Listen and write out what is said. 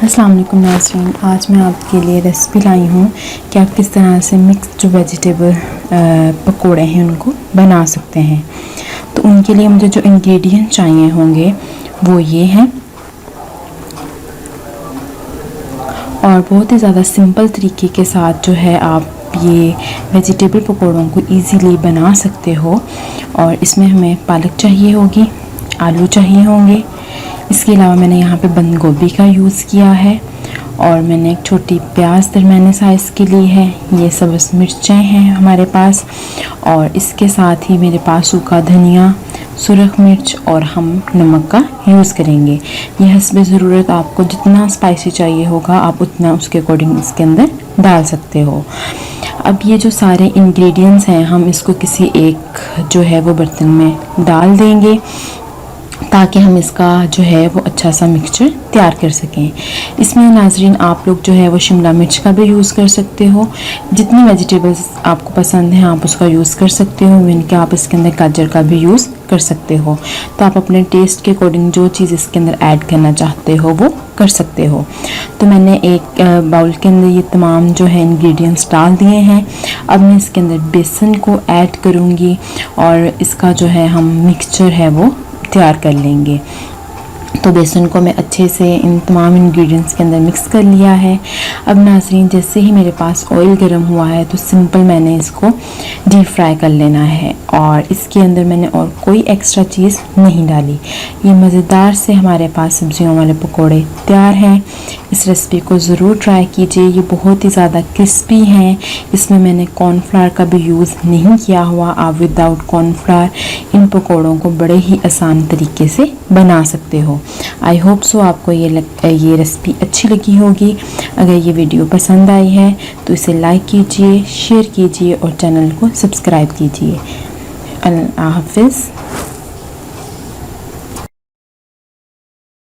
अस्सलाम वालेकुम नाज़रीन, आज मैं आपके लिए रेसिपी लाई हूँ कि आप किस तरह से मिक्स जो वेजिटेबल पकोड़े हैं उनको बना सकते हैं। तो उनके लिए मुझे जो इंग्रेडिएंट चाहिए होंगे वो ये हैं, और बहुत ही ज़्यादा सिंपल तरीके के साथ जो है आप ये वेजिटेबल पकोड़ों को इजीली बना सकते हो। और इसमें हमें पालक चाहिए होगी, आलू चाहिए होंगे, इसके अलावा मैंने यहाँ पे बंद गोभी का यूज़ किया है, और मैंने एक छोटी प्याज दरमियाने साइज़ की ली है। ये सब्ज़ मिर्चें हैं हमारे पास, और इसके साथ ही मेरे पास सूखा धनिया, सुरख मिर्च और हम नमक का यूज़ करेंगे। ये हस्बे ज़रूरत आपको जितना स्पाइसी चाहिए होगा आप उतना उसके अकॉर्डिंग इसके अंदर डाल सकते हो। अब ये जो सारे इंग्रेडिएंट्स हैं हम इसको किसी एक जो है वो बर्तन में डाल देंगे ताकि हम इसका जो है वो अच्छा सा मिक्सचर तैयार कर सकें। इसमें नाज़रीन आप लोग जो है वो शिमला मिर्च का भी यूज़ कर सकते हो, जितनी वेजिटेबल्स आपको पसंद हैं आप उसका यूज़ कर सकते हो। मीन कि आप इसके अंदर गाजर का भी यूज़ कर सकते हो। तो आप अपने टेस्ट के अकॉर्डिंग जो चीज़ इसके अंदर ऐड करना चाहते हो वो कर सकते हो। तो मैंने एक बाउल के अंदर ये तमाम जो है इंग्रेडिएंट्स डाल दिए हैं। अब मैं इसके अंदर बेसन को ऐड करूँगी और इसका जो है हम मिक्सचर है वो तैयार कर लेंगे। तो बेसन को मैं अच्छे से इन तमाम इंग्रेडिएंट्स के अंदर मिक्स कर लिया है। अब नाज़रीन जैसे ही मेरे पास ऑयल गर्म हुआ है तो सिंपल मैंने इसको डीप फ्राई कर लेना है, और इसके अंदर मैंने और कोई एक्स्ट्रा चीज़ नहीं डाली। ये मज़ेदार से हमारे पास सब्जियों वाले पकोड़े तैयार हैं। इस रेसिपी को ज़रूर ट्राई कीजिए। ये बहुत ही ज़्यादा क्रिस्पी हैं। इसमें मैंने कॉर्नफ्लावर का भी यूज़ नहीं किया हुआ। आप विदाउट कॉर्नफ्लावर इन पकोड़ों को बड़े ही आसान तरीके से बना सकते हो। आई होप सो आपको ये रेसिपी अच्छी लगी होगी। अगर ये वीडियो पसंद आई है तो इसे लाइक कीजिए, शेयर कीजिए और चैनल को सब्सक्राइब कीजिए। अल्लाह हाफ़िज़।